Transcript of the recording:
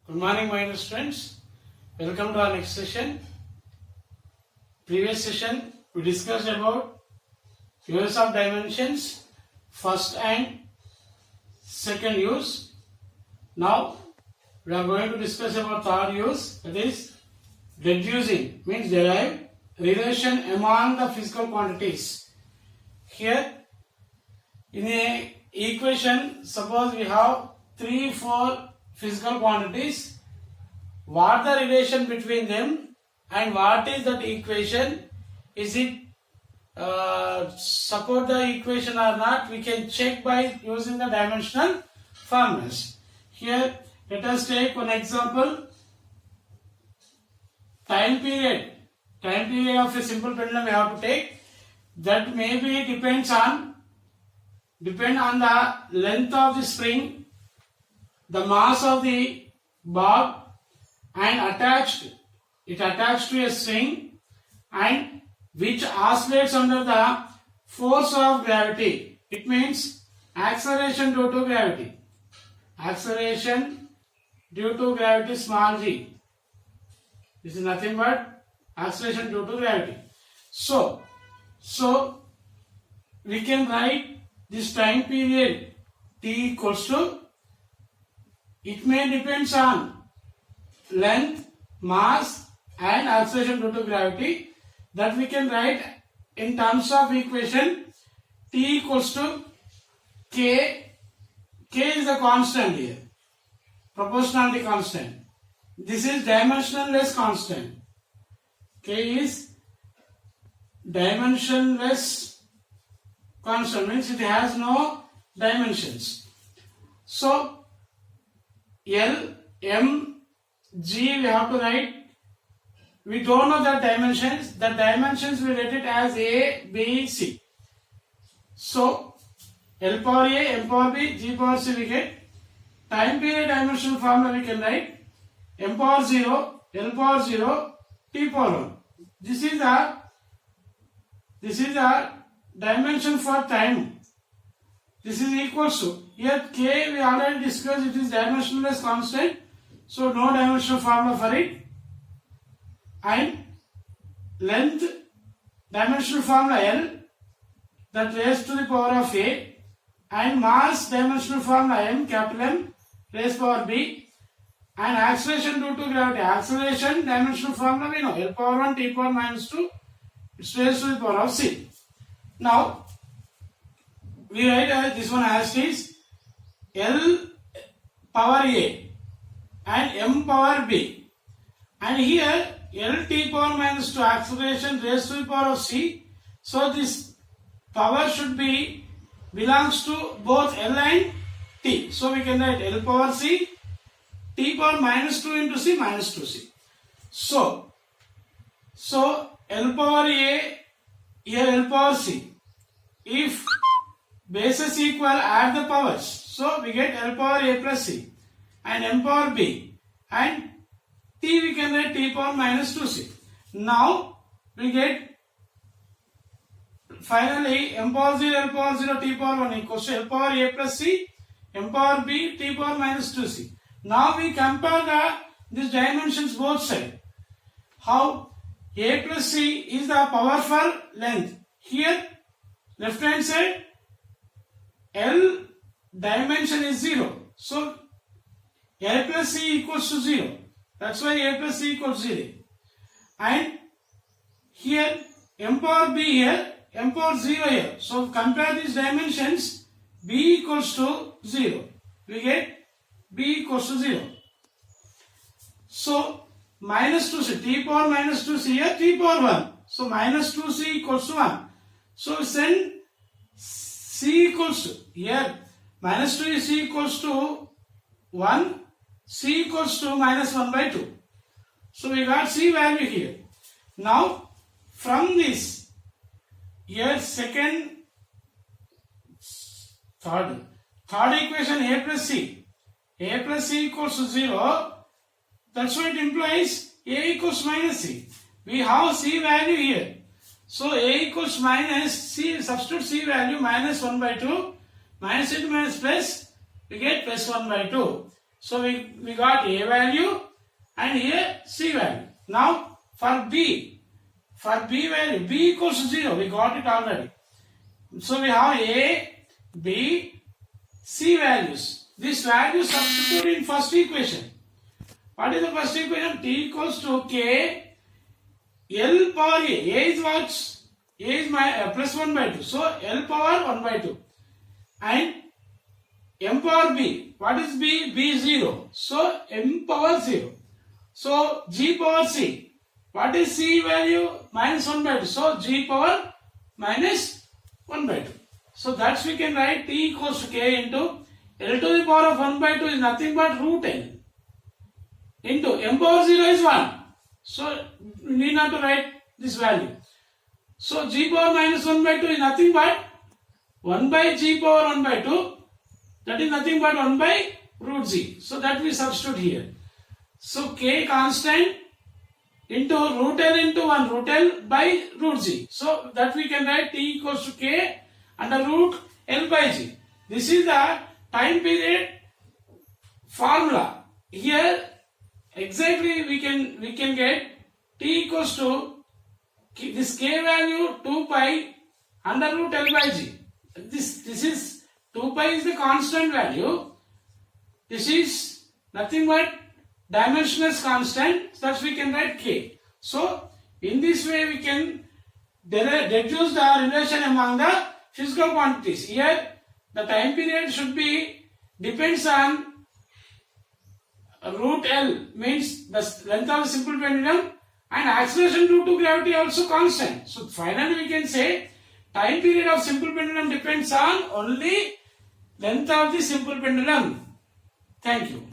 Good morning, my dear students. Welcome to our next session. Previous session, we discussed about use of dimensions, first and second use. Now, we are going to discuss about third use, that is deducing, means derive relation among the physical quantities. Here, in a equation, suppose we have 3-4 physical quantities. What the relation between them and what is that equation? Is it support the equation or not? We can check by using the dimensional formulas. Here, let us take one example. Time period of a simple pendulum we have to take. That maybe depend on the length of the spring, the mass of the bob, and attached to a string, and which oscillates under the force of gravity. It means acceleration due to gravity. Acceleration due to gravity, small g. This is nothing but acceleration due to gravity. So we can write this time period t equals to, it may depends on length, mass and acceleration due to gravity, that we can write in terms of equation t equals to k. K is the constant here, proportionality constant. This is dimensionless constant. K is dimensionless constant, means it has no dimensions. So L, M, G we have to write. We don't know the dimensions. The dimensions we write it as A, B, C. So L power A, M power B, G power C we get. Time period dimensional formula we can write M power 0, L power 0, T power 1. This is the dimension for time. This is equals to, here K we already discussed, it is dimensionless constant, so no dimensional formula for it. And length, dimensional formula L, that raised to the power of A, and mass, dimensional formula M, capital M, raised power B, and acceleration due to gravity, acceleration dimensional formula we know, L power 1, T power minus 2, it's raised to the power of C. Now, we write this one as is L power A and M power B, and here L T power minus 2 acceleration raised to the power of C. So this power should be belongs to both L and T. So we can write L power C, T power minus 2 into C minus 2C. So L power A, here L power C. If bases equal, add the powers. So we get L power A plus C and M power B, and T we can write T power minus 2C. Now we get finally M power 0, L power 0, T power 1 equals to L power A plus C, M power B, T power minus 2C. Now we compare these dimensions both sides. How? A plus C is the power for length. Here left hand side L dimension is 0. So A plus C equals to 0. That's why A plus C equals 0. And here M power B here, M power 0 here. So compare these dimensions, B equals to 0. We get B equals to 0. So minus 2C, T power minus 2C here, T power 1. So minus 2C equals to 1. So send C equals to, here minus 2 is C equals to 1, C equals to minus 1 by 2. So we got C value here. Now from this, here third equation A plus C equals to 0. That's what it implies A equals minus C. We have C value here. So A equals minus C, substitute C value minus 1 by 2, minus into minus plus, we get plus 1 by 2. So we got A value and here C value. Now for B value, B equals to 0, we got it already. So we have A, B, C values. This value substituted in first equation. What is the first equation? T equals to K, L power A. A is what? A is my plus 1 by 2. So L power 1 by 2. And M power B. What is B? B is 0. So M power 0. So G power C. What is C value? Minus 1 by 2. So G power minus 1 by 2. So that's we can write T equals to K into L to the power of 1 by 2 is nothing but root L into M power 0 is 1. So we need not to write this value. So G power minus 1 by 2 is nothing but 1 by G power 1 by 2. That is nothing but 1 by root G. So that we substitute here. So K constant into root L into 1 root L by root G. So that we can write T equals to K under root L by G. This is the time period formula. Here exactly we can get T equals to this K value 2 pi under root L by G. This is 2 pi is the constant value. This is nothing but dimensionless constant. Thus we can write K. So in this way we can deduce the relation among the physical quantities. Here the time period should be depends on root L, means the length of the simple pendulum, and acceleration due to gravity also constant. So finally we can say time period of simple pendulum depends on only length of the simple pendulum. Thank you.